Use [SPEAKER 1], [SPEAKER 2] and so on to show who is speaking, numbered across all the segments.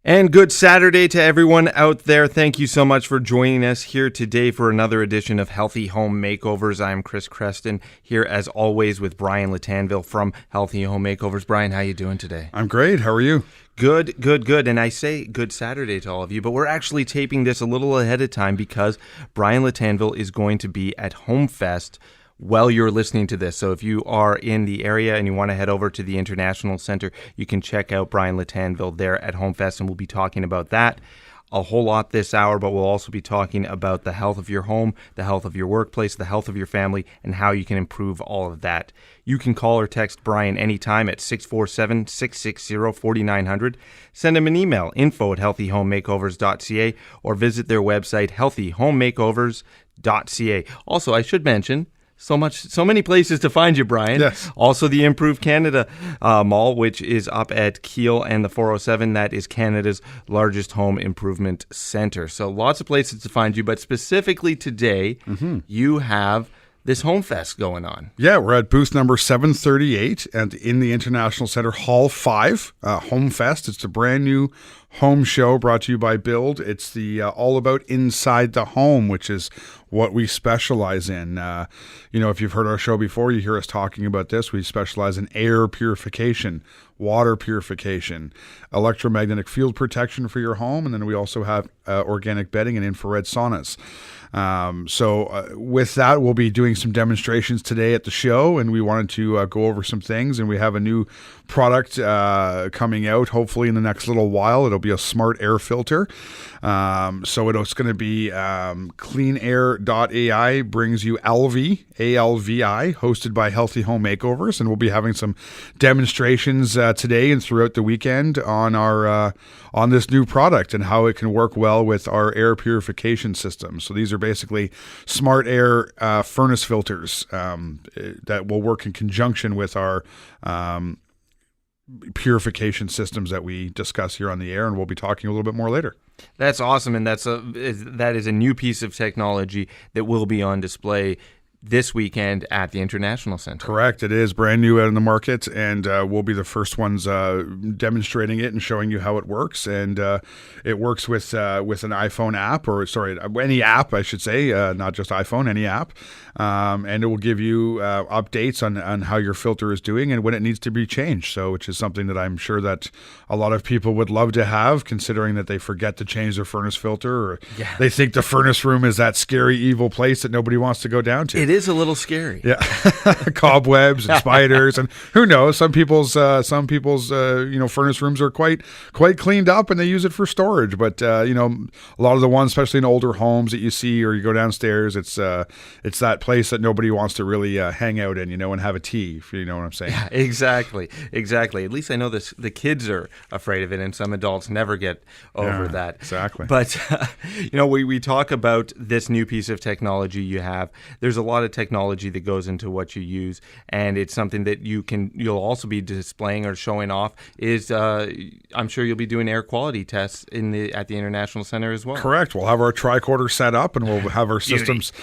[SPEAKER 1] And good Saturday to everyone out there. Thank you so much for joining us here today for another edition of Healthy Home Makeovers. I'm Chris Chreston here as always with Brian Lattanville from Healthy Home Makeovers. Brian, how you doing today?
[SPEAKER 2] I'm great. How are you?
[SPEAKER 1] Good. And I say good Saturday to all of you, but we're actually taping this a little ahead of time because Brian Lattanville is going to be at Home Fest while you're listening to this. So if you are in the area and you want to head over to the International Center, you can check out Brian Lattanville there at Home Fest, and we'll be talking about that a whole lot this hour, but we'll also be talking about the health of your home, the health of your workplace, the health of your family, and how you can improve all of that. You can call or text Brian anytime at 647-660-4900. Send him an email, info@healthyhomemakeovers.ca, or visit their website, healthyhomemakeovers.ca. Also, I should mention, so many places to find you, Brian.
[SPEAKER 2] Yes.
[SPEAKER 1] Also, the Improve Canada Mall, which is up at Keele and the 407. That is Canada's largest home improvement center. So lots of places to find you, but specifically today, you have this Home Fest going on.
[SPEAKER 2] Yeah, we're at booth number 738 and in the International Center, Hall 5, Home Fest. It's a brand new home show brought to you by Build. It's the all about inside the home, which is what we specialize in. If you've heard our show before, you hear us talking about this. We specialize in air purification, water purification, electromagnetic field protection for your home, and then we also have organic bedding and infrared saunas. With that, we'll be doing some demonstrations today at the show, and we wanted to go over some things, and we have a new product coming out hopefully in the next little while. It'll be a smart air filter. It's going to be cleanair.ai brings you ALVI, ALVI, hosted by Healthy Home Makeovers, and we'll be having some demonstrations today and throughout the weekend on our on this new product and how it can work well with our air purification system. So these are basically smart air furnace filters that will work in conjunction with our purification systems that we discuss here on the air, and we'll be talking a little bit more later.
[SPEAKER 1] That's awesome, and that is a new piece of technology that will be on display this weekend at the International Center.
[SPEAKER 2] Correct. It is brand new out in the market, and we'll be the first ones demonstrating it and showing you how it works. And it works with an iPhone app, any app, I should say, not just iPhone, any app. And it will give you updates on how your filter is doing and when it needs to be changed. So, which is something that I'm sure that a lot of people would love to have, considering that they forget to change their furnace filter, or they think the furnace room is that scary, evil place that nobody wants to go down to.
[SPEAKER 1] It is a little scary.
[SPEAKER 2] Yeah, cobwebs and spiders, and who knows? Some people's furnace rooms are quite cleaned up, and they use it for storage. But a lot of the ones, especially in older homes that you see, or you go downstairs, it's that place that nobody wants to really hang out in, and have a tea, if you know what I'm saying.
[SPEAKER 1] Yeah, exactly. At least I know the kids are afraid of it, and some adults never get over that.
[SPEAKER 2] Exactly.
[SPEAKER 1] But we talk about this new piece of technology you have. There's a lot of technology that goes into what you use, and it's something that you'll also be displaying or showing off. I'm sure you'll be doing air quality tests at the International Center as well.
[SPEAKER 2] Correct. We'll have our tricorder set up, and we'll have our systems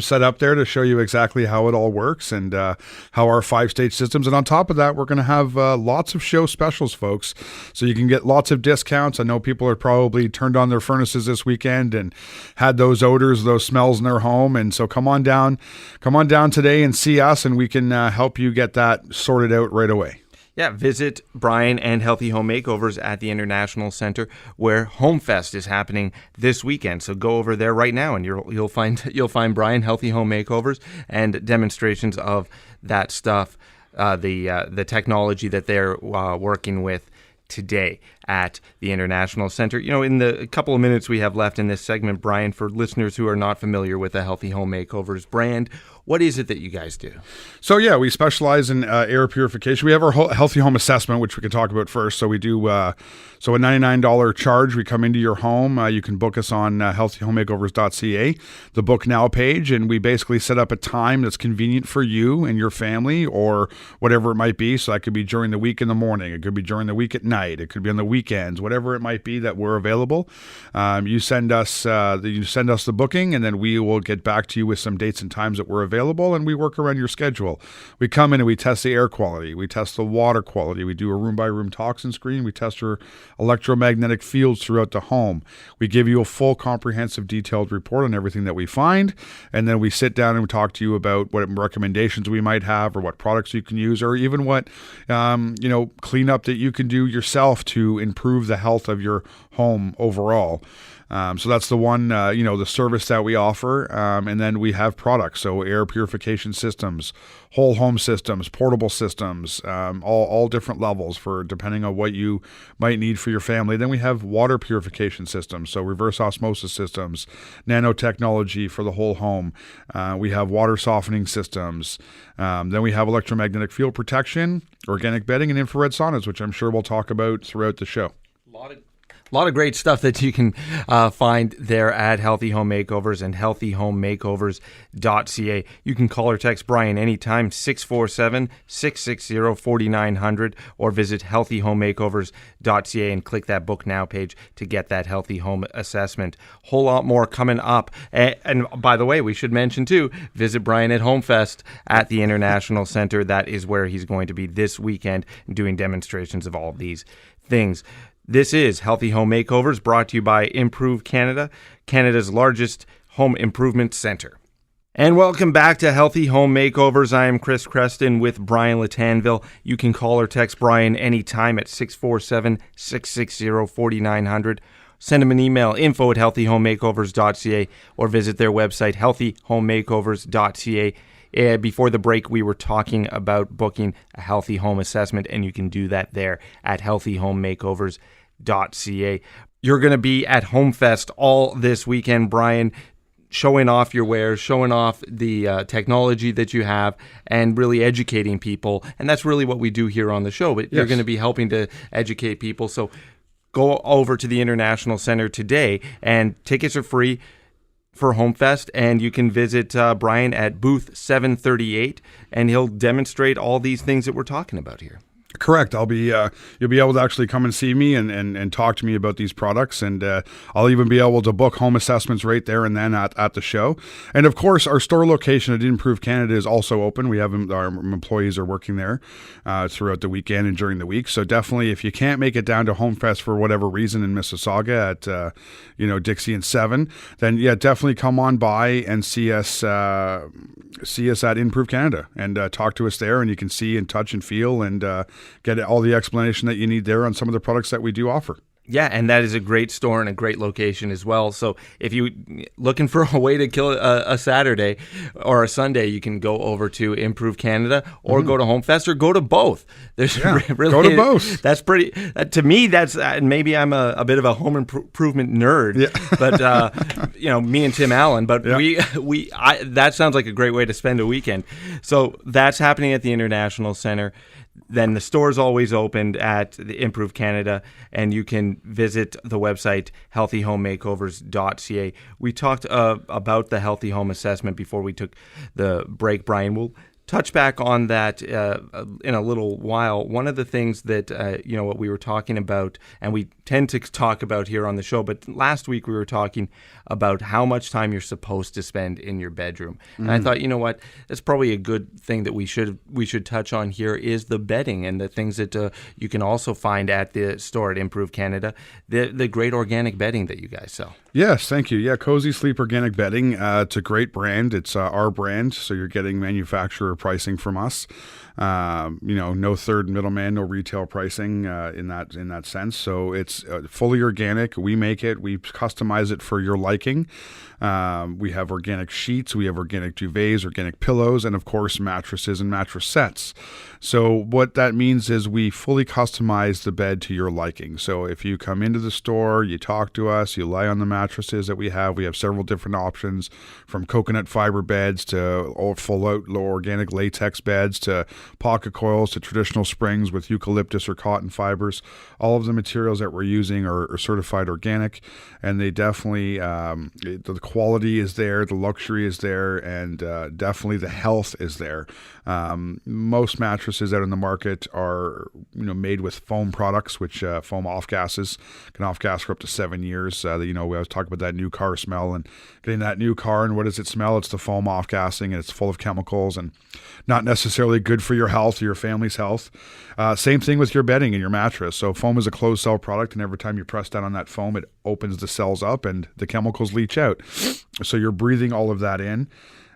[SPEAKER 2] set up there to show you exactly how it all works and how our 5-stage systems. And on top of that, we're going to have lots of show specials, folks, so you can get lots of discounts. I know people are probably turned on their furnaces this weekend and had those odors, those smells in their home, and so come on down today and see us, and we can help you get that sorted out right away.
[SPEAKER 1] Yeah, visit Brian and Healthy Home Makeovers at the International Center, where Home Fest is happening this weekend. So go over there right now, and you'll find Brian, Healthy Home Makeovers, and demonstrations of that stuff, the technology that they're working with today at the International Center. In the couple of minutes we have left in this segment, Brian, for listeners who are not familiar with the Healthy Home Makeovers brand, what is it that you guys do?
[SPEAKER 2] So, we specialize in air purification. We have our Healthy Home Assessment, which we can talk about first. So we do a $99 charge. We come into your home. You can book us on healthyhomemakeovers.ca, the Book Now page, and we basically set up a time that's convenient for you and your family, or whatever it might be. So that could be during the week in the morning. It could be during the week at night. It could be on the weekend weekends, whatever it might be that we're available. You send us the booking, and then we will get back to you with some dates and times that we're available, and we work around your schedule. We come in and we test the air quality, we test the water quality, we do a room-by-room toxin screen, we test your electromagnetic fields throughout the home. We give you a full, comprehensive, detailed report on everything that we find, and then we sit down and we talk to you about what recommendations we might have, or what products you can use, or even what cleanup that you can do yourself to improve the health of your home overall. So that's the one, the service that we offer. And then we have products. So air purification systems, whole home systems, portable systems, all different levels for depending on what you might need for your family. Then we have water purification systems. So reverse osmosis systems, nanotechnology for the whole home. We have water softening systems. Then we have electromagnetic field protection, organic bedding, and infrared saunas, which I'm sure we'll talk about throughout the show.
[SPEAKER 1] A lot of great stuff that you can find there at Healthy Home Makeovers and healthyhomemakeovers.ca. You can call or text Brian anytime, 647-660-4900, or visit healthyhomemakeovers.ca and click that Book Now page to get that healthy home assessment. Whole lot more coming up. And by the way, we should mention too, visit Brian at HomeFest at the International Center. That is where he's going to be this weekend doing demonstrations of all of these things. This is Healthy Home Makeovers, brought to you by Improve Canada, Canada's largest home improvement center. And welcome back to Healthy Home Makeovers. I am Chris Chreston with Brian Lattanville. You can call or text Brian anytime at 647-660-4900. Send him an email, info@healthyhomemakeovers.ca, or visit their website, healthyhomemakeovers.ca. Before the break, we were talking about booking a healthy home assessment, and you can do that there at healthyhomemakeovers.ca. You're going to be at HomeFest all this weekend, Brian, showing off your wares, showing off the technology that you have, and really educating people. And that's really what we do here on the show. But You're going to be helping to educate people. So go over to the International Center today, and tickets are free for HomeFest, and you can visit Brian at booth 738, and he'll demonstrate all these things that we're talking about here.
[SPEAKER 2] Correct. I'll be you'll be able to actually come and see me and talk to me about these products, and I'll even be able to book home assessments right there and then at the show. And of course, our store location at Improve Canada is also open. We have our employees are working there throughout the weekend and during the week. So definitely, if you can't make it down to HomeFest for whatever reason in Mississauga at Dixie and 7, then definitely come on by and see us at Improve Canada and talk to us there, and you can see and touch and feel and get all the explanation that you need there on some of the products that we do offer.
[SPEAKER 1] Yeah, and that is a great store and a great location as well. So if you're looking for a way to kill a Saturday or a Sunday, you can go over to Improve Canada or go to HomeFest or go to both. There's really,
[SPEAKER 2] go to both.
[SPEAKER 1] That's pretty. To me, that's maybe I'm a bit of a home improvement nerd, but me and Tim Allen. But that sounds like a great way to spend a weekend. So that's happening at the International Center. Then the store is always opened at the Improve Canada, and you can visit the website healthyhomemakeovers.ca. We talked about the healthy home assessment before we took the break, Brian. We'll touch back on that in a little while. One of the things that, what we were talking about, and we tend to talk about here on the show, but last week we were talking about how much time you're supposed to spend in your bedroom. And I thought, that's probably a good thing that we should touch on here is the bedding and the things that you can also find at the store at Improve Canada, the great organic bedding that you guys sell.
[SPEAKER 2] Yes, thank you. Yeah, Cozy Sleep Organic Bedding. It's a great brand. It's our brand, so you're getting manufacturer pricing from us. No third middleman, no retail pricing in that sense. So it's fully organic. We make it. We customize it for your liking. We have organic sheets. We have organic duvets, organic pillows, and of course mattresses and mattress sets. So what that means is we fully customize the bed to your liking. So if you come into the store, you talk to us, you lie on the mattresses that we have. We have several different options, from coconut fiber beds to full out low organic latex beds to pocket coils to traditional springs with eucalyptus or cotton fibers. All of the materials that we're using are certified organic, and they definitely, the quality is there, the luxury is there, and definitely the health is there. Most mattresses out in the market are made with foam products, which foam off gases can off gas for up to 7 years. We always talk about that new car smell and getting that new car, and what does it smell? It's the foam off gassing, and it's full of chemicals and not necessarily good for your health or your family's health. Same thing with your bedding and your mattress. So foam is a closed cell product, and every time you press down on that foam, it opens the cells up and the chemicals leach out. So you're breathing all of that in.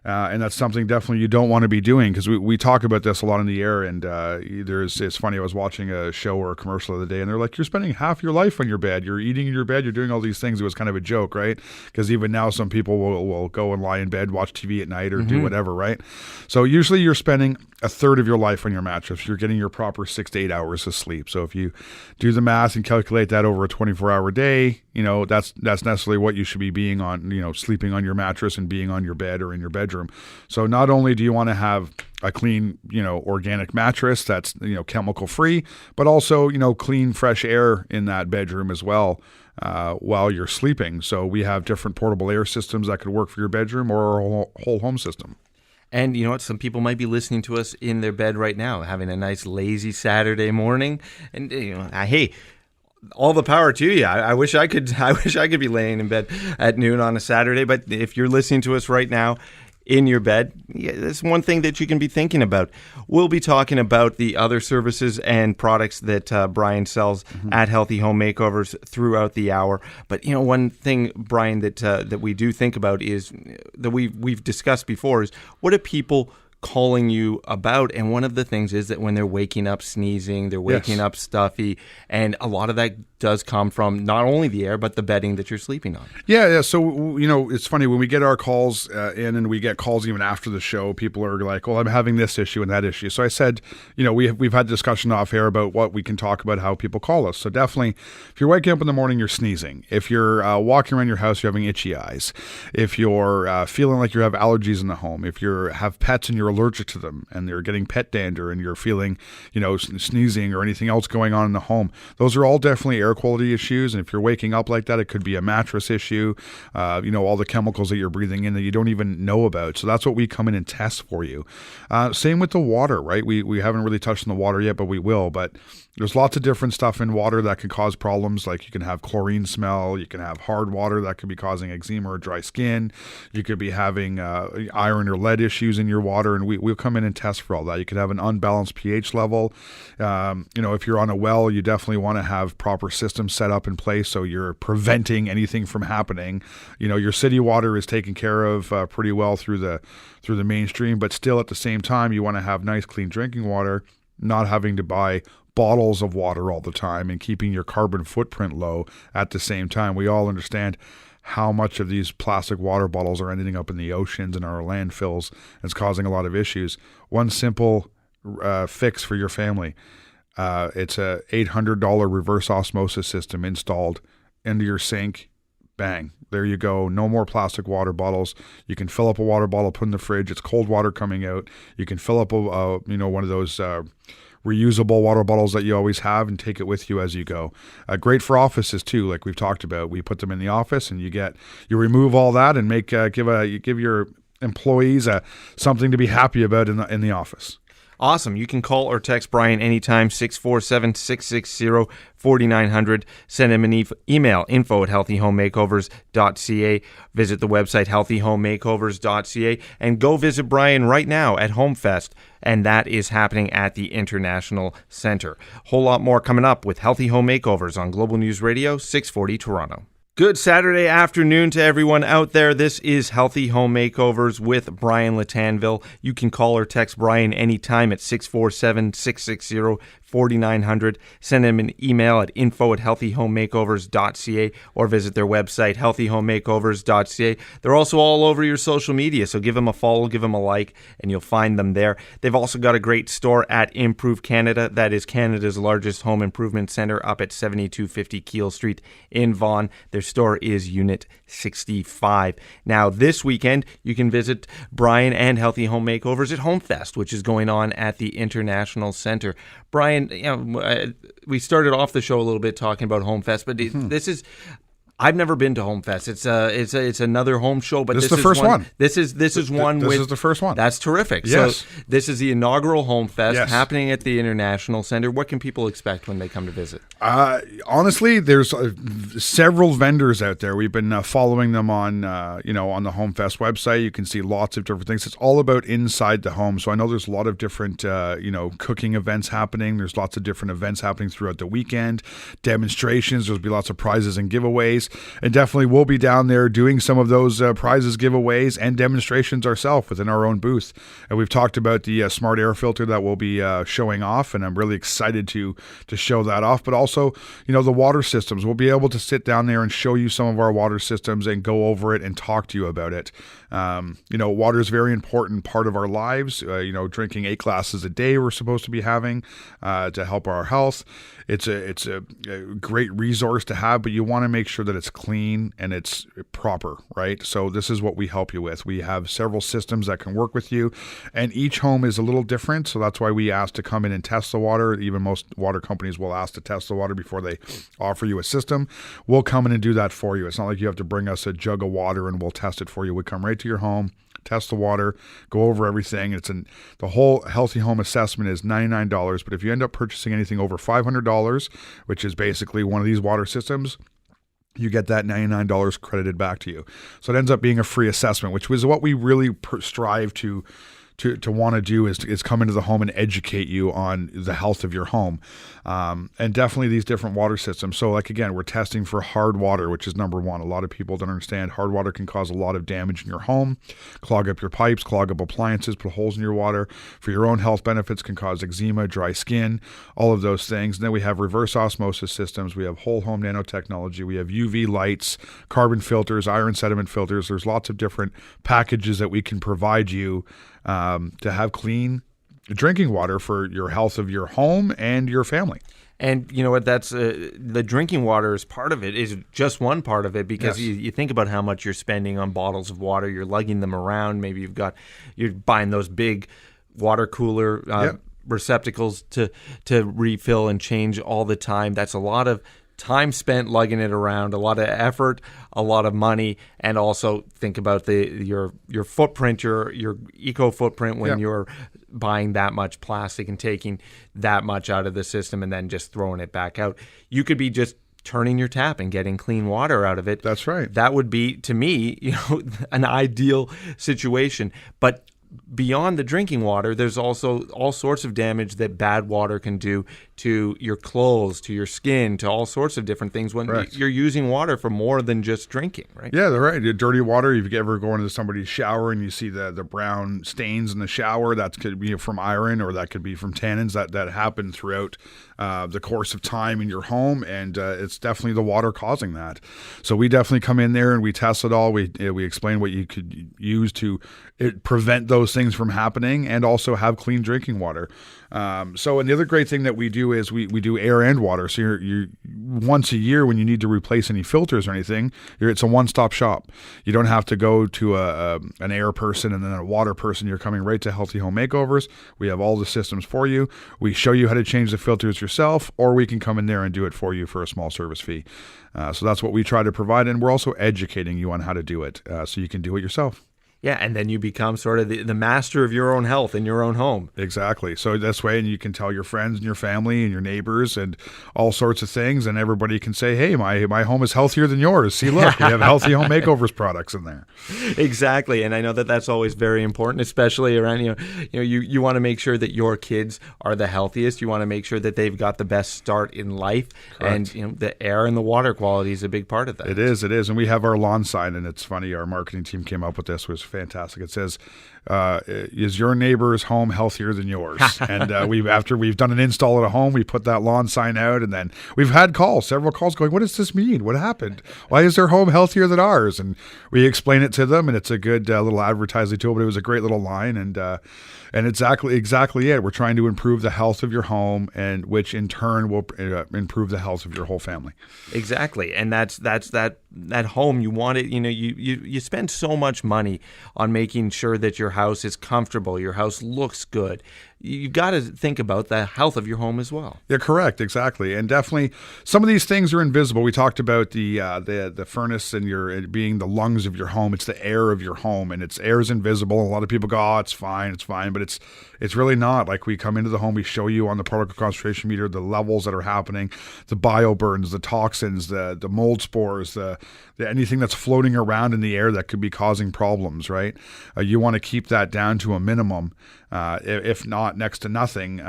[SPEAKER 2] And that's something definitely you don't want to be doing, because we talk about this a lot in the air. And it's funny, I was watching a show or a commercial the other day, and they're like, you're spending half your life on your bed. You're eating in your bed. You're doing all these things. It was kind of a joke, right? Because even now some people will go and lie in bed, watch TV at night, or do whatever, right? So usually you're spending a third of your life on your mattress. You're getting your proper 6 to 8 hours of sleep. So if you do the math and calculate that over a 24-hour day, that's necessarily what you should be being on, sleeping on your mattress and being on your bed or in your bedroom. So not only do you want to have a clean, organic mattress that's, chemical free, but also, clean, fresh air in that bedroom as well while you're sleeping. So we have different portable air systems that could work for your bedroom or a whole home system.
[SPEAKER 1] And you know what? Some people might be listening to us in their bed right now, having a nice lazy Saturday morning. And hey, all the power to you. I wish I could. I wish I could be laying in bed at noon on a Saturday. But if you're listening to us right now in your bed, that's one thing that you can be thinking about. We'll be talking about the other services and products that Brian sells at Healthy Home Makeovers throughout the hour. But one thing, Brian, that we do think about is that we've discussed before is, what are people calling you about? And one of the things is that when they're waking up sneezing, they're waking up stuffy, and a lot of that does come from not only the air, but the bedding that you're sleeping on.
[SPEAKER 2] Yeah. So, it's funny when we get our calls in, and we get calls even after the show, people are like, well, I'm having this issue and that issue. So I said, we've had discussion off air about what we can talk about, how people call us. So definitely, if you're waking up in the morning, you're sneezing. If you're walking around your house, you're having itchy eyes. If you're feeling like you have allergies in the home, if you have pets and you're allergic to them and they're getting pet dander and you're feeling, sneezing or anything else going on in the home, those are all definitely air quality issues. And if you're waking up like that, it could be a mattress issue, all the chemicals that you're breathing in that you don't even know about. So that's what we come in and test for you. Same with the water, right? We haven't really touched on the water yet, but we will. But there's lots of different stuff in water that can cause problems. Like you can have chlorine smell, you can have hard water that could be causing eczema or dry skin. You could be having iron or lead issues in your water, and we'll come in and test for all that. You could have an unbalanced pH level. If you're on a well, you definitely want to have proper systems set up in place so you're preventing anything from happening. Your city water is taken care of pretty well through the mainstream, but still at the same time, you want to have nice, clean drinking water, not having to buy bottles of water all the time, and keeping your carbon footprint low at the same time. We all understand how much of these plastic water bottles are ending up in the oceans and our landfills. It's causing a lot of issues. One simple fix for your family. It's a $800 reverse osmosis system installed into your sink. Bang. There you go. No more plastic water bottles. You can fill up a water bottle, put in the fridge. It's cold water coming out. You can fill up one of those reusable water bottles that you always have and take it with you as you go. Great for offices too, like we've talked about. We put them in the office, and you remove all that and give your employees something to be happy about in the office.
[SPEAKER 1] Awesome. You can call or text Brian anytime, 647-660-4900. Send him an email, info@healthyhomemakeovers.ca. Visit the website, healthyhomemakeovers.ca, and go visit Brian right now at HomeFest, and that is happening at the International Center. Whole lot more coming up with Healthy Home Makeovers on Global News Radio, 640 Toronto. Good Saturday afternoon to everyone out there. This is Healthy Home Makeovers with Brian Lattanville. You can call or text Brian anytime at 647-660-4900. 4900. Send them an email at info@healthyhomemakeovers.ca or visit their website, healthyhomemakeovers.ca. They're also all over your social media, so give them a follow, give them a like, and you'll find them there. They've also got a great store at Improve Canada. That is Canada's largest home improvement center up at 7250 Keele Street in Vaughan. Their store is Unit 65. Now, this weekend, you can visit Brian and Healthy Home Makeovers at HomeFest, which is going on at the International Center. Brian, we started off the show a little bit talking about HomeFest, but this is... I've never been to HomeFest. It's another home show, but
[SPEAKER 2] this is the first one.
[SPEAKER 1] This is the
[SPEAKER 2] first one.
[SPEAKER 1] That's terrific.
[SPEAKER 2] Yes.
[SPEAKER 1] So this is the inaugural HomeFest happening at the International Center. What can people expect when they come to visit?
[SPEAKER 2] Honestly, there's several vendors out there. We've been following them on on the HomeFest website. You can see lots of different things. It's all about inside the home. So I know there's a lot of different cooking events happening. There's lots of different events happening throughout the weekend. Demonstrations. There'll be lots of prizes and giveaways. And definitely we'll be down there doing some of those prizes, giveaways, and demonstrations ourselves within our own booth. And we've talked about the smart air filter that we'll be showing off, and I'm really excited to show that off. But also, the water systems. We'll be able to sit down there and show you some of our water systems and go over it and talk to you about it. Water is a very important part of our lives. Drinking 8 glasses a day we're supposed to be having to help our health. It's a great resource to have, but you want to make sure that it's clean and it's proper, right? So this is what we help you with. We have several systems that can work with you, and each home is a little different, so that's why we ask to come in and test the water. Even most water companies will ask to test the water before they offer you a system. We'll come in and do that for you. It's not like you have to bring us a jug of water and we'll test it for you. We come right to your home, test the water, go over everything. The whole Healthy Home assessment is $99, but if you end up purchasing anything over $500, which is basically one of these water systems, you get that $99 credited back to you. So it ends up being a free assessment, which was what we really strive to want to do is come into the home and educate you on the health of your home. And definitely these different water systems. So again, we're testing for hard water, which is number one. A lot of people don't understand hard water can cause a lot of damage in your home, clog up your pipes, clog up appliances, put holes in your water. For your own health benefits, can cause eczema, dry skin, all of those things. And then we have reverse osmosis systems. We have whole home nanotechnology. We have UV lights, carbon filters, iron sediment filters. There's lots of different packages that we can provide you to have clean drinking water for your health of your home and your family.
[SPEAKER 1] And you know what? That's the drinking water is part of it. Is just one part of it, because you think about how much you're spending on bottles of water. You're lugging them around. Maybe you're buying those big water cooler receptacles to refill and change all the time. That's a lot of time spent lugging it around, a lot of effort, a lot of money, and also think about your footprint, your eco footprint when you're buying that much plastic and taking that much out of the system and then just throwing it back out. You could be just turning your tap and getting clean water out of it.
[SPEAKER 2] That's right.
[SPEAKER 1] That would be, to me, an ideal situation. But beyond the drinking water, there's also all sorts of damage that bad water can do to your clothes, to your skin, to all sorts of different things when you're using water for more than just drinking, right? Yeah,
[SPEAKER 2] they're right. Dirty water, if you ever go into somebody's shower and you see the brown stains in the shower, that could be from iron or that could be from tannins that happen throughout the course of time in your home, and it's definitely the water causing that. So we definitely come in there and we test it all. We explain what you could use to prevent those things from happening and also have clean drinking water. And the other great thing that we do is we do air and water. So you're once a year when you need to replace any filters or anything, it's a one-stop shop. You don't have to go to an air person and then a water person. You're coming right to Healthy Home Makeovers. We have all the systems for you. We show you how to change the filters yourself, or we can come in there and do it for you for a small service fee. So that's what we try to provide, and we're also educating you on how to do it so you can do it yourself.
[SPEAKER 1] Yeah, and then you become sort of the master of your own health in your own home.
[SPEAKER 2] Exactly. So this way, and you can tell your friends and your family and your neighbors and all sorts of things, and everybody can say, hey, my home is healthier than yours. See, look, we have Healthy Home Makeovers products in there.
[SPEAKER 1] Exactly, and I know that's always very important, especially around, you want to make sure that your kids are the healthiest. You want to make sure that they've got the best start in life. Correct. And the air and the water quality is a big part of that.
[SPEAKER 2] It is, and we have our lawn sign, and it's funny, our marketing team came up with this, was fantastic. It says, "Is your neighbor's home healthier than yours?" And after we've done an install at a home, we put that lawn sign out, and then we've had several calls going, "What does this mean? What happened? Why is their home healthier than ours?" And we explain it to them, and it's a good little advertising tool. But it was a great little line, and exactly it. We're trying to improve the health of your home, and which in turn will improve the health of your whole family.
[SPEAKER 1] Exactly, and that's that home. You want it. You spend so much money on making sure that your house is comfortable, your house looks good. You've got to think about the health of your home as well.
[SPEAKER 2] Yeah, correct, exactly, and definitely some of these things are invisible. We talked about the furnace and it being the lungs of your home. It's the air of your home, and air is invisible. A lot of people go, "Oh, it's fine," but it's really not. Like, we come into the home, we show you on the particle concentration meter the levels that are happening, the bioburns, the toxins, the mold spores, the anything that's floating around in the air that could be causing problems, right? You want to keep that down to a minimum, if not next to nothing.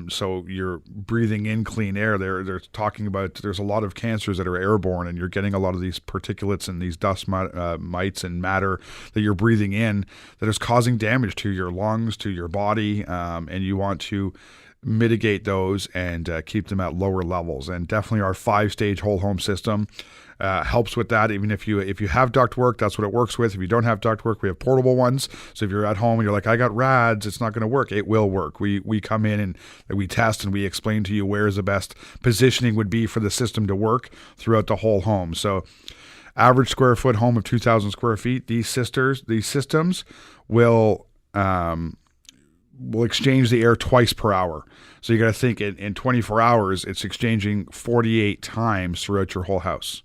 [SPEAKER 2] So you're breathing in clean air. They're talking about there's a lot of cancers that are airborne, and you're getting a lot of these particulates and these dust mites and matter that you're breathing in that is causing damage to your lungs, to your body, and you want to mitigate those and keep them at lower levels. And definitely our 5-stage whole home system helps with that. Even if you have ductwork, that's what it works with. If you don't have ductwork, we have portable ones. So if you're at home and you're like, "I got rads, it's not going to work," it will work. We come in and we test and we explain to you where the best positioning would be for the system to work throughout the whole home. So average square foot home of 2,000 square feet, these systems will exchange the air twice per hour. So you got to think in 24 hours, it's exchanging 48 times throughout your whole house.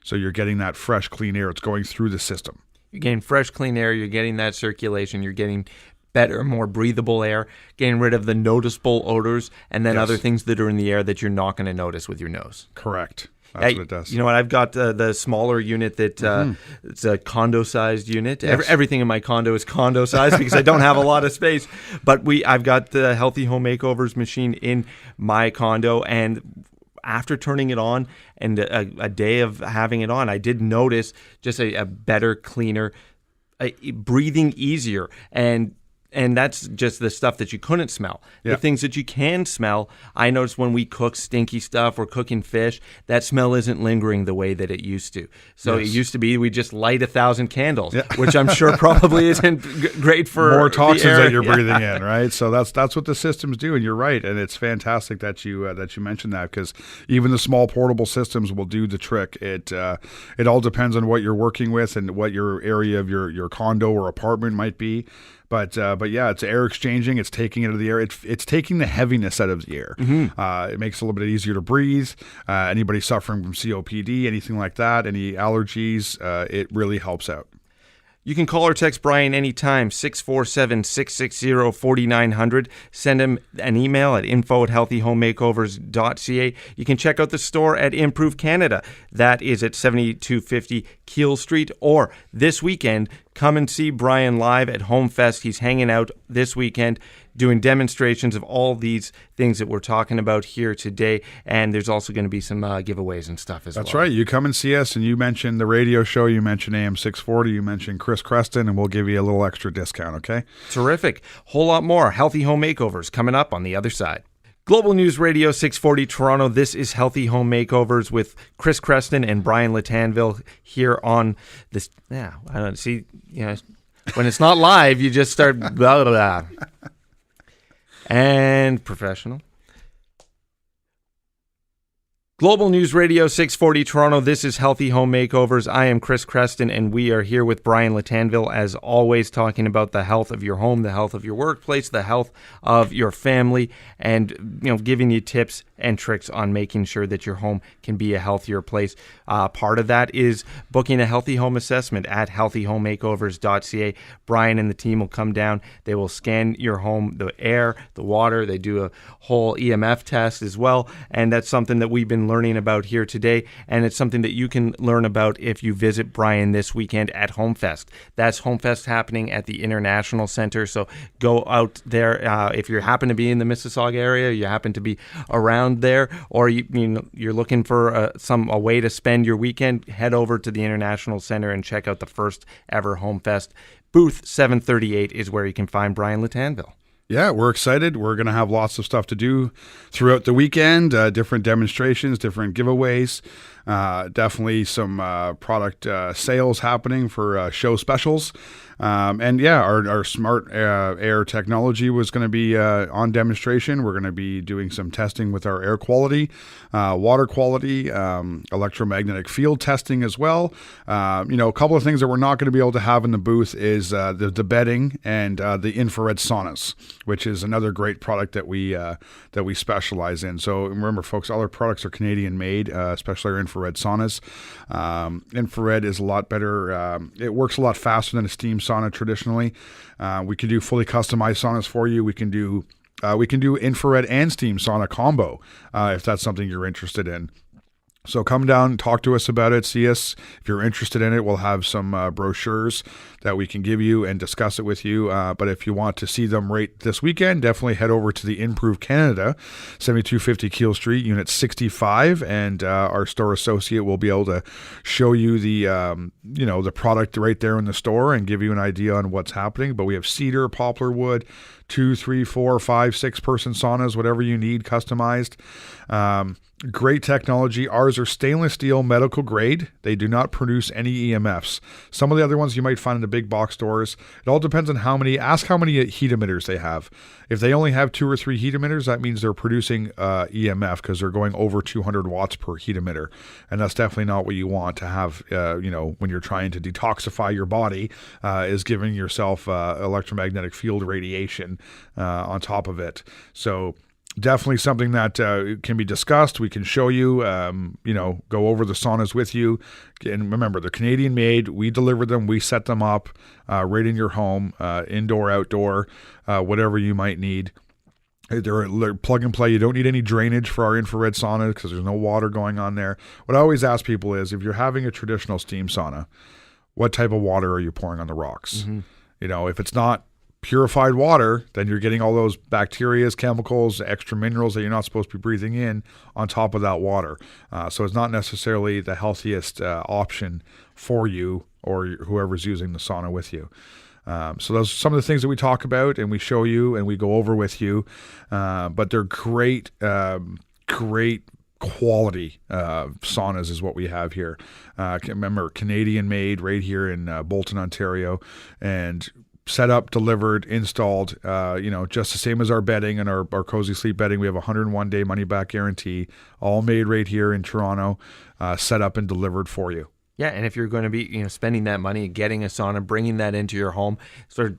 [SPEAKER 2] So you're getting that fresh, clean air. It's going through the system.
[SPEAKER 1] You're getting fresh, clean air. You're getting that circulation. You're getting better, more breathable air, getting rid of the noticeable odors, and then other things that are in the air that you're not going to notice with your nose.
[SPEAKER 2] Correct. That's what it does.
[SPEAKER 1] You know what? I've got the smaller unit that it's a condo-sized unit.
[SPEAKER 2] Yes.
[SPEAKER 1] Everything in my condo is condo-sized because I don't have a lot of space. But I've got the Healthy Home Makeovers machine in my condo, and after turning it on and a day of having it on, I did notice just a better, cleaner, breathing easier. And that's just the stuff that you couldn't smell.
[SPEAKER 2] Yeah.
[SPEAKER 1] The things that you can smell, I noticed when we cook stinky stuff or cooking fish, that smell isn't lingering the way that it used to. So It used to be we just light 1,000 candles, which I'm sure probably isn't great for
[SPEAKER 2] more toxins
[SPEAKER 1] the air.
[SPEAKER 2] that you're breathing in, right? So that's what the systems do, and you're right. And it's fantastic that you mentioned that, because even the small portable systems will do the trick. It all depends on what you're working with and what your area of your condo or apartment might be. But yeah, it's air exchanging. It's taking it out of the air. It's taking the heaviness out of the air. Mm-hmm. It makes it a little bit easier to breathe. Anybody suffering from COPD, anything like that, any allergies, it really helps out.
[SPEAKER 1] You can call or text Brian anytime, 647-660-4900. Send him an email at info@healthyhomemakeovers.ca. You can check out the store at Improve Canada. That is at 7250 Keele Street. Or this weekend, come and see Brian live at Home Fest. He's hanging out this weekend doing demonstrations of all these things that we're talking about here today. And there's also going to be some giveaways and stuff as well.
[SPEAKER 2] That's right. You come and see us, and you mention the radio show, you mention AM640, you mention Chris Chreston, and we'll give you a little extra discount, okay?
[SPEAKER 1] Terrific. Whole lot more Healthy Home Makeovers coming up on the other side. Global News Radio 640 Toronto. This is Healthy Home Makeovers with Chris Chreston and Brian Lattanville here on this. Yeah, I don't see. When it's not live, you just start blah blah blah. And professional. Global News Radio 640 Toronto. This is Healthy Home Makeovers. I am Chris Chreston, and we are here with Brian Lattanville, as always, talking about the health of your home, the health of your workplace, the health of your family, and giving you tips and tricks on making sure that your home can be a healthier place. Part of that is booking a healthy home assessment at healthyhomemakeovers.ca. Brian and the team will come down. They will scan your home, the air, the water. They do a whole EMF test as well, and that's something that we've been been learning about here today, and it's something that you can learn about if you visit Brian this weekend at HomeFest. That's HomeFest happening at the International Center, so go out there. If you happen to be in the Mississauga area, you happen to be around there, or you're looking for a way to spend your weekend, head over to the International Center and check out the first ever HomeFest. Booth 738 is where you can find Brian Lattanville.
[SPEAKER 2] Yeah, we're excited. We're going to have lots of stuff to do throughout the weekend, different demonstrations, different giveaways, definitely some product sales happening for show specials. And yeah, our smart air technology was going to be on demonstration. We're going to be doing some testing with our air quality, water quality, electromagnetic field testing as well. A couple of things that we're not going to be able to have in the booth is the bedding and the infrared saunas, which is another great product that we specialize in. So remember, folks, all our products are Canadian made, especially our infrared saunas. Infrared is a lot better. It works a lot faster than a steam sauna traditionally. We can do fully customized saunas for you. We can do infrared and steam sauna combo if that's something you're interested in. So come down, talk to us about it, see us. If you're interested in it, we'll have some brochures that we can give you and discuss it with you. But if you want to see them right this weekend, definitely head over to the Improve Canada, 7250 Keele Street, Unit 65, and our store associate will be able to show you the product right there in the store and give you an idea on what's happening. But we have cedar, poplar wood, 2, 3, 4, 5, 6 person saunas, whatever you need, customized. Great technology. Ours are stainless steel, medical grade. They do not produce any EMFs. Some of the other ones you might find in the big box stores. It all depends on how many heat emitters they have. If they only have 2 or 3 heat emitters, that means they're producing EMF because they're going over 200 watts per heat emitter. And that's definitely not what you want to have, when you're trying to detoxify your body, is giving yourself electromagnetic field radiation on top of it. So definitely something that can be discussed. We can show you, go over the saunas with you. And remember, they're Canadian made. We deliver them. We set them up right in your home, indoor, outdoor, whatever you might need. They're plug and play. You don't need any drainage for our infrared sauna because there's no water going on there. What I always ask people is, if you're having a traditional steam sauna, what type of water are you pouring on the rocks? Mm-hmm. If it's not purified water, then you're getting all those bacteria, chemicals, extra minerals that you're not supposed to be breathing in on top of that water. So it's not necessarily the healthiest option for you or whoever's using the sauna with you. So those are some of the things that we talk about and we show you and we go over with you. But they're great quality saunas is what we have here. Remember, Canadian made right here in Bolton, Ontario, and set up, delivered, installed, just the same as our bedding and our Cozy Sleep bedding. We have a 101-day money-back guarantee, all made right here in Toronto, set up and delivered for you.
[SPEAKER 1] Yeah, and if you're going to be spending that money, getting a sauna, bringing that into your home, sort of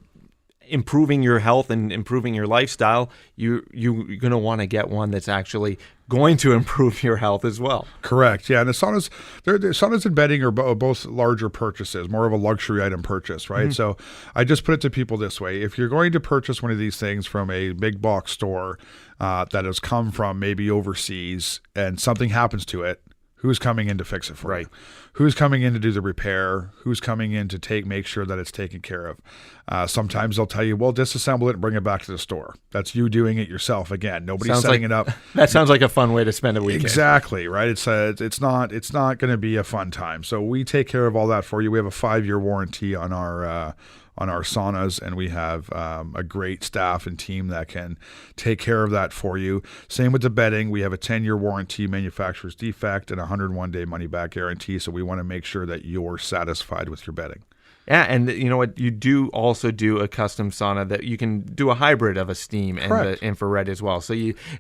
[SPEAKER 1] improving your health and improving your lifestyle, you're going to want to get one that's actually going to improve your health as well.
[SPEAKER 2] Correct. Yeah, and the saunas and bedding are both larger purchases, more of a luxury item purchase, right? Mm-hmm. So I just put it to people this way. If you're going to purchase one of these things from a big box store that has come from maybe overseas and something happens to it, who's coming in to fix it for you? Who's coming in to do the repair? Who's coming in to make sure that it's taken care of? Sometimes they'll tell you, well, disassemble it and bring it back to the store. That's you doing it yourself. Again, nobody's setting it up.
[SPEAKER 1] That sounds like a fun way to spend a weekend.
[SPEAKER 2] Exactly, right? It's not going to be a fun time. So we take care of all that for you. We have a 5-year warranty on our saunas, and we have a great staff and team that can take care of that for you. Same with the bedding. We have a 10-year warranty, manufacturer's defect, and a 101-day money-back guarantee, so we want to make sure that you're satisfied with your bedding.
[SPEAKER 1] Yeah, and you know what? You do also do a custom sauna that you can do a hybrid of a steam and the infrared as well. So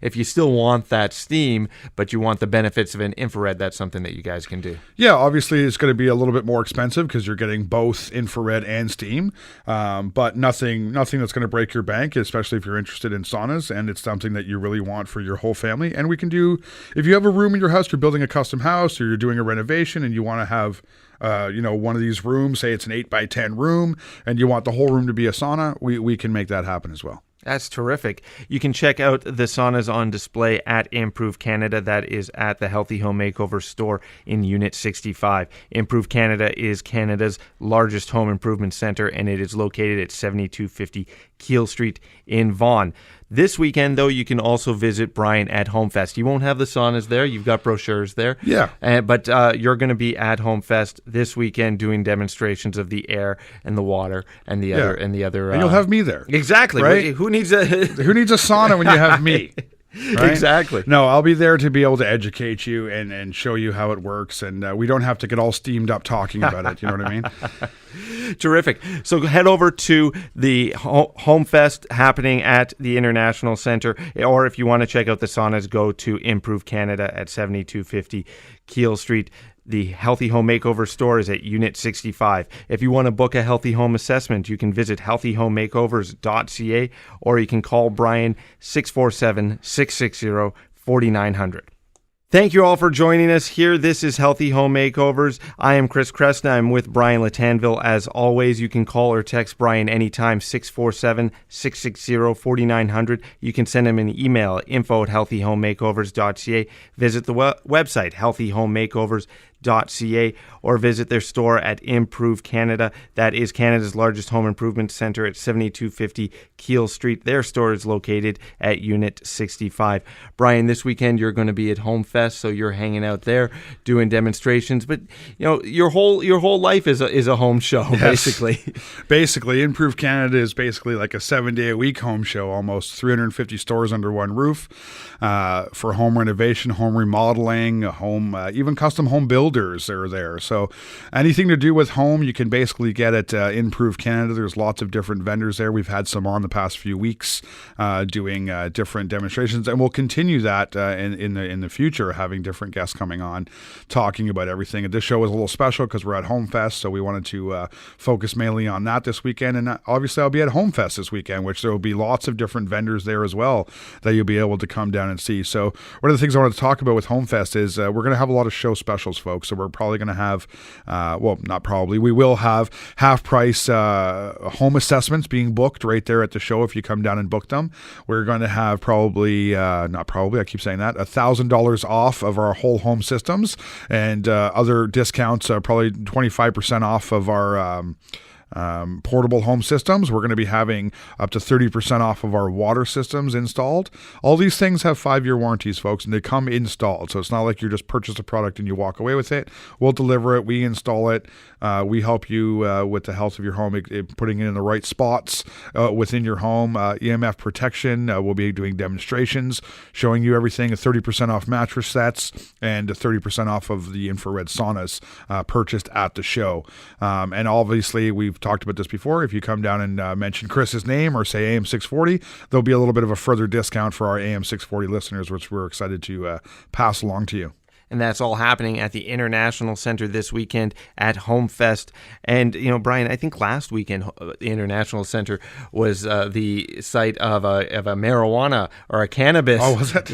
[SPEAKER 1] if you still want that steam, but you want the benefits of an infrared, that's something that you guys can do.
[SPEAKER 2] Yeah, obviously it's going to be a little bit more expensive because you're getting both infrared and steam, but nothing that's going to break your bank, especially if you're interested in saunas, and it's something that you really want for your whole family. And we can do, if you have a room in your house, you're building a custom house, or you're doing a renovation, and you want to have one of these rooms, say it's an 8x10 room, and you want the whole room to be a sauna, we can make that happen as well.
[SPEAKER 1] That's terrific. You can check out the saunas on display at Improve Canada. That is at the Healthy Home Makeover store in Unit 65. Improve Canada is Canada's largest home improvement center, and it is located at 7250 Keele Street in Vaughan. This weekend, though, you can also visit Brian at HomeFest. You won't have the saunas there. You've got brochures there.
[SPEAKER 2] Yeah.
[SPEAKER 1] But you're going to be at HomeFest this weekend doing demonstrations of the air and the water and the other. And
[SPEAKER 2] you'll have me there.
[SPEAKER 1] Exactly.
[SPEAKER 2] Right?
[SPEAKER 1] Who needs a
[SPEAKER 2] sauna when you have me? Right?
[SPEAKER 1] Exactly.
[SPEAKER 2] No, I'll be there to be able to educate you and show you how it works. And we don't have to get all steamed up talking about it. You know what I mean?
[SPEAKER 1] Terrific. So head over to the Home Fest happening at the International Center, or if you want to check out the saunas, go to Improve Canada at 7250 Keele Street. The Healthy Home Makeover store is at Unit 65. If you want to book a healthy home assessment, you can visit healthyhomemakeovers.ca, or you can call Brian 647-660-4900. Thank you all for joining us here. This is Healthy Home Makeovers. I am Chris Chreston. I'm with Brian Lattanville. As always, you can call or text Brian anytime, 647-660-4900. You can send him an email, info@healthyhomemakeovers.ca. Visit the website, healthyhomemakeovers.ca, or visit their store at Improve Canada. That is Canada's largest home improvement center at 7250 Keele Street. Their store is located at Unit 65. Brian, this weekend you're going to be at Home Fest, so you're hanging out there doing demonstrations. But you know, your whole life is a home show,
[SPEAKER 2] yes.
[SPEAKER 1] basically.
[SPEAKER 2] Basically, Improve Canada is basically like a 7-day-a-week home show, almost 350 stores under one roof for home renovation, home remodeling, even custom home builders are there. So anything to do with home, you can basically get at Improve Canada. There's lots of different vendors there. We've had some on the past few weeks doing different demonstrations, and we'll continue that in the future, having different guests coming on, talking about everything. And this show is a little special because we're at Home Fest, so we wanted to focus mainly on that this weekend. And obviously, I'll be at Home Fest this weekend, which there will be lots of different vendors there as well that you'll be able to come down and see. So one of the things I want to talk about with Home Fest is we're going to have a lot of show specials, folks. So we're probably going to have, we will have half-price home assessments being booked right there at the show if you come down and book them. We're going to have $1,000 off of our whole home systems, and other discounts, probably 25% off of our portable home systems. We're going to be having up to 30% off of our water systems installed. All these things have 5-year warranties, folks, and they come installed. So it's not like you just purchase a product and you walk away with it. We'll deliver it. We install it. We help you with the health of your home, putting it in the right spots within your home. EMF protection. We'll be doing demonstrations, showing you everything. 30% off mattress sets and 30% off of the infrared saunas purchased at the show. And obviously, we've talked about this before. If you come down and mention Chris's name or say AM640, there'll be a little bit of a further discount for our AM640 listeners, which we're excited to pass along to you.
[SPEAKER 1] And that's all happening at the International Center this weekend at Home Fest. And, you know, Brian, I think last weekend the International Center was the site of a marijuana or a cannabis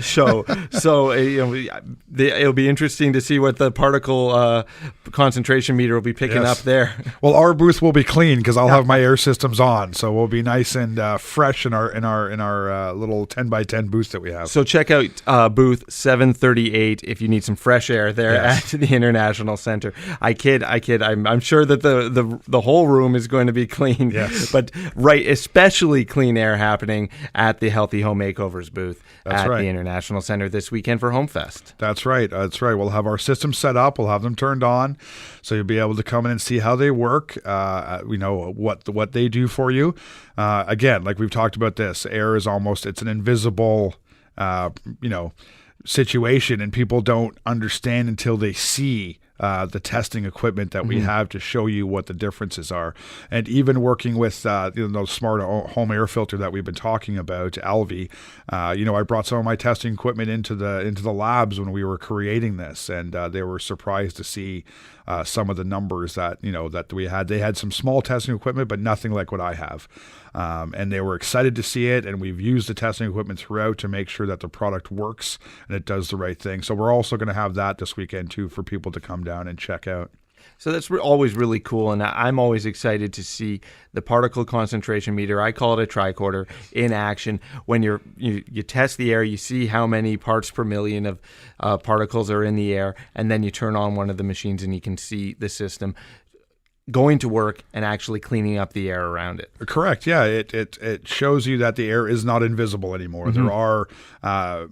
[SPEAKER 1] show. So, it'll be interesting to see what the particle concentration meter will be picking up there.
[SPEAKER 2] Well, our booth will be clean because I'll have my air systems on. So we'll be nice and fresh in our little 10x10 booth that we have.
[SPEAKER 1] So check out booth 738 if you need some fresh air there at the International Center. I kid. I'm sure that the whole room is going to be clean.
[SPEAKER 2] Yes.
[SPEAKER 1] But especially clean air happening at the Healthy Home Makeovers booth the International Center this weekend for Home Fest.
[SPEAKER 2] That's right. We'll have our systems set up. We'll have them turned on, so you'll be able to come in and see how they work. What they do for you. Again, like we've talked about, this air is it's an invisible, situation, and people don't understand until they see the testing equipment that we have to show you what the differences are. And even working with those smart home air filter that we've been talking about, Alvi, I brought some of my testing equipment into the labs when we were creating this, and they were surprised to see some of the numbers that we had. They had some small testing equipment, but nothing like what I have. And they were excited to see it, and we've used the testing equipment throughout to make sure that the product works and it does the right thing. So we're also going to have that this weekend too for people to come down and check out.
[SPEAKER 1] So that's always really cool, and I'm always excited to see the particle concentration meter. I call it a tricorder in action. When you test the air, you see how many parts per million of particles are in the air, and then you turn on one of the machines and you can see the system going to work and actually cleaning up the air around it.
[SPEAKER 2] Correct. Yeah, it shows you that the air is not invisible anymore. Mm-hmm. There are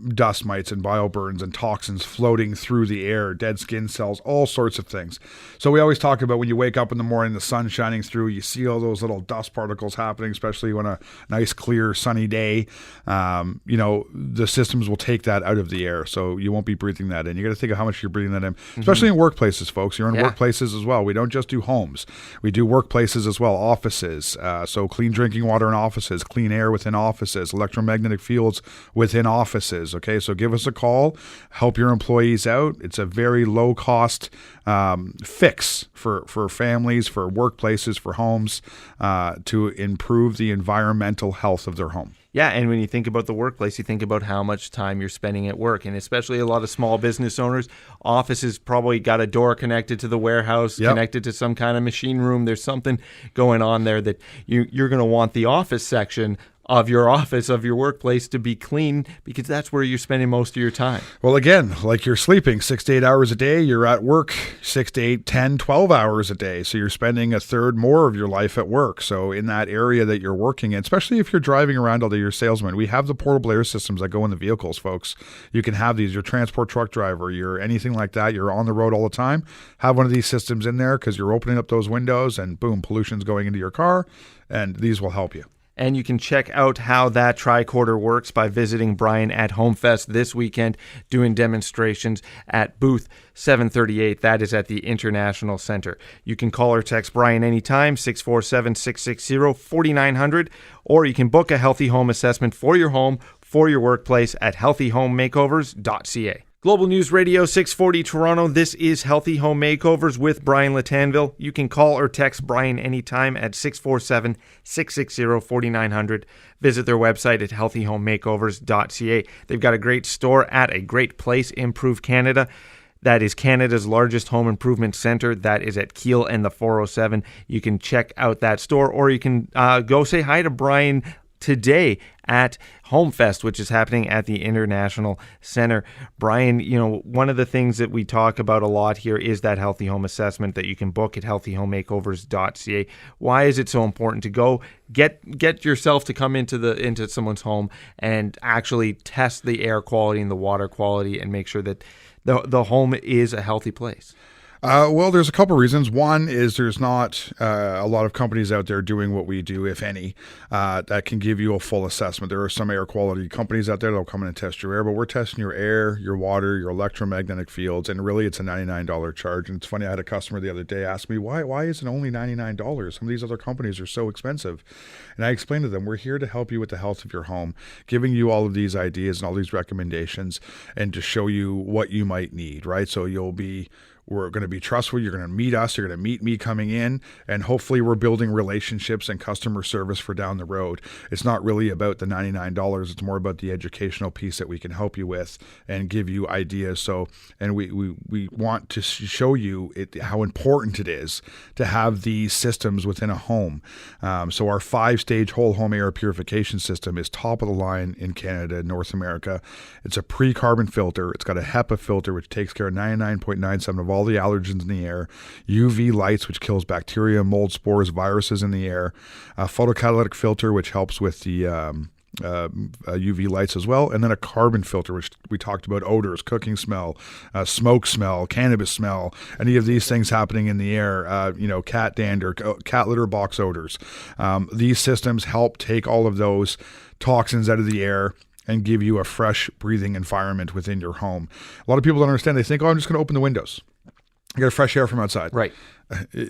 [SPEAKER 2] dust mites and bioburns and toxins floating through the air, dead skin cells, all sorts of things. So we always talk about when you wake up in the morning, the sun shining through, you see all those little dust particles happening, especially on a nice, clear, sunny day. The systems will take that out of the air, so you won't be breathing that in. You got to think of how much you're breathing that in, especially in workplaces, folks. You're in workplaces as well. We don't just do homes. We do workplaces as well, offices. So clean drinking water in offices, clean air within offices, electromagnetic fields within offices. Okay, so give us a call, help your employees out. It's a very low cost fix for families, for workplaces, for homes to improve the environmental health of their home.
[SPEAKER 1] Yeah, and when you think about the workplace, you think about how much time you're spending at work, and especially a lot of small business owners, offices probably got a door connected to the warehouse, connected to some kind of machine room. There's something going on there that you're going to want the office section of your office, of your workplace, to be clean, because that's where you're spending most of your time.
[SPEAKER 2] Well, again, like you're sleeping 6 to 8 hours a day, you're at work 6 to 8, 10, 12 hours a day. So you're spending a third more of your life at work. So in that area that you're working in, especially if you're driving around all day, you're a salesman, we have the portable air systems that go in the vehicles, folks. You can have these. You're a transport truck driver, you're anything like that, you're on the road all the time. Have one of these systems in there, because you're opening up those windows and boom, pollution's going into your car, and these will help you.
[SPEAKER 1] And you can check out how that tricorder works by visiting Brian at HomeFest this weekend, doing demonstrations at booth 738. That is at the International Center. You can call or text Brian anytime, 647-660-4900, or you can book a healthy home assessment for your home, for your workplace at healthyhomemakeovers.ca. Global News Radio 640 Toronto. This is Healthy Home Makeovers with Brian Lattanville. You can call or text Brian anytime at 647-660-4900. Visit their website at healthyhomemakeovers.ca. They've got a great store at a great place, Improve Canada. That is Canada's largest home improvement center. That is at Keele and the 407. You can check out that store, or you can go say hi to Brian today at HomeFest, which is happening at the International Center. Brian, one of the things that we talk about a lot here is that healthy home assessment that you can book at healthyhomemakeovers.ca. Why is it so important to go get yourself to come into someone's home and actually test the air quality and the water quality and make sure that the home is a healthy place?
[SPEAKER 2] Well, there's a couple reasons. One is there's not a lot of companies out there doing what we do, if any, that can give you a full assessment. There are some air quality companies out there that'll come in and test your air, but we're testing your air, your water, your electromagnetic fields, and really it's a $99 charge. And it's funny, I had a customer the other day ask me, why is it only $99? Some of these other companies are so expensive. And I explained to them, we're here to help you with the health of your home, giving you all of these ideas and all these recommendations, and to show you what you might need, right? So we're going to be trustworthy. You're going to meet us. You're going to meet me coming in, and hopefully we're building relationships and customer service for down the road. It's not really about the $99. It's more about the educational piece that we can help you with and give you ideas. So, and we want to show you how important it is to have these systems within a home. So our 5-stage whole home air purification system is top of the line in Canada and North America. It's a pre-carbon filter. It's got a HEPA filter, which takes care of 99.97% of all the allergens in the air, UV lights, which kills bacteria, mold spores, viruses in the air, a photocatalytic filter, which helps with the UV lights as well, and then a carbon filter, which we talked about odors, cooking smell, smoke smell, cannabis smell, any of these things happening in the air, cat dander, cat litter box odors. These systems help take all of those toxins out of the air and give you a fresh breathing environment within your home. A lot of people don't understand. They think, I'm just going to open the windows. I get fresh air from outside.
[SPEAKER 1] Right.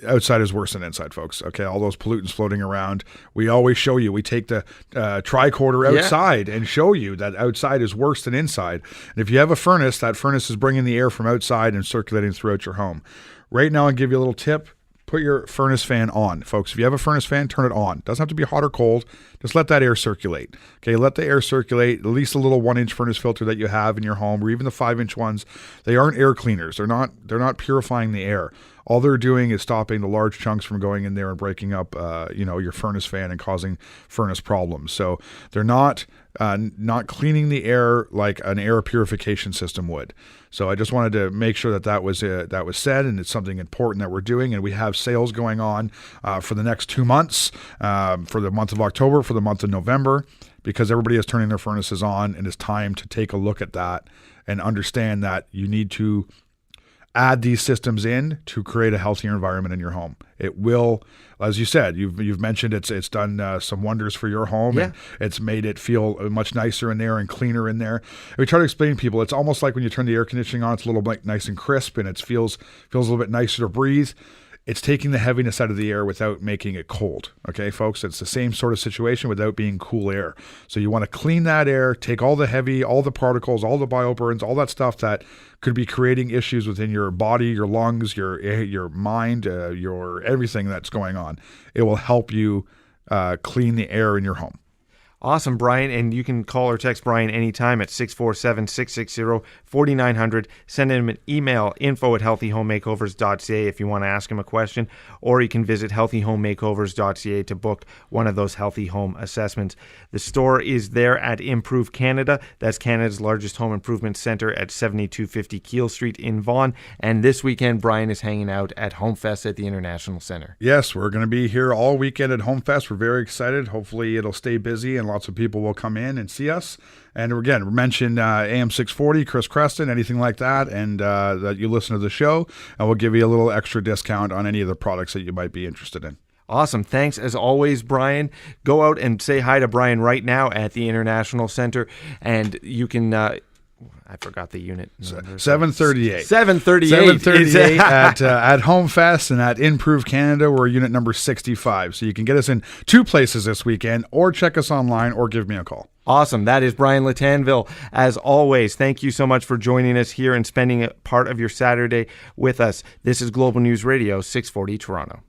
[SPEAKER 2] Outside is worse than inside, folks. Okay, all those pollutants floating around. We always show you. We take the tricorder outside and show you that outside is worse than inside. And if you have a furnace, that furnace is bringing the air from outside and circulating throughout your home. Right now, I'll give you a little tip. Put your furnace fan on, folks. If you have a furnace fan, turn it on. It doesn't have to be hot or cold. Just let that air circulate. Okay, let the air circulate. At least a little 1-inch furnace filter that you have in your home, or even the 5-inch ones. They aren't air cleaners. They're not purifying the air. All they're doing is stopping the large chunks from going in there and breaking up, your furnace fan and causing furnace problems. So they're not cleaning the air like an air purification system would. So I just wanted to make sure that was said, and it's something important that we're doing. And we have sales going on for the next 2 months, for the month of October, for the month of November, because everybody is turning their furnaces on, and it's time to take a look at that and understand that you need to add these systems in to create a healthier environment in your home. It will, as you said, you've mentioned it's done some wonders for your home.
[SPEAKER 1] Yeah.
[SPEAKER 2] And it's made it feel much nicer in there and cleaner in there. And we try to explain to people, it's almost like when you turn the air conditioning on, it's a little bit nice and crisp, and it feels a little bit nicer to breathe. It's taking the heaviness out of the air without making it cold. Okay, folks, it's the same sort of situation without being cool air. So you want to clean that air, take all the heavy, all the particles, all the bioburns, all that stuff that could be creating issues within your body, your lungs, your mind, your everything that's going on. It will help you clean the air in your home.
[SPEAKER 1] Awesome, Brian. And you can call or text Brian anytime at 647-660-4900. Send him an email, info@healthyhomemakeovers.ca if you want to ask him a question, or you can visit healthyhomemakeovers.ca to book one of those healthy home assessments. The store is there at Improve Canada. That's Canada's largest home improvement center at 7250 Keele Street in Vaughan. And this weekend, Brian is hanging out at HomeFest at the International Center.
[SPEAKER 2] Yes, we're going to be here all weekend at HomeFest. We're very excited. Hopefully it'll stay busy and lots of people will come in and see us. And again, we mentioned AM640, Chris Chreston, anything like that, and that you listen to the show, and we'll give you a little extra discount on any of the products that you might be interested in.
[SPEAKER 1] Awesome. Thanks as always, Brian. Go out and say hi to Brian right now at the International Center, and you can... I forgot the unit number.
[SPEAKER 2] 738.
[SPEAKER 1] 738
[SPEAKER 2] at HomeFest and at Improve Canada. We're unit number 65. So you can get us in 2 places this weekend, or check us online, or give me a call.
[SPEAKER 1] Awesome. That is Brian Lattanville. As always, thank you so much for joining us here and spending a part of your Saturday with us. This is Global News Radio, 640 Toronto.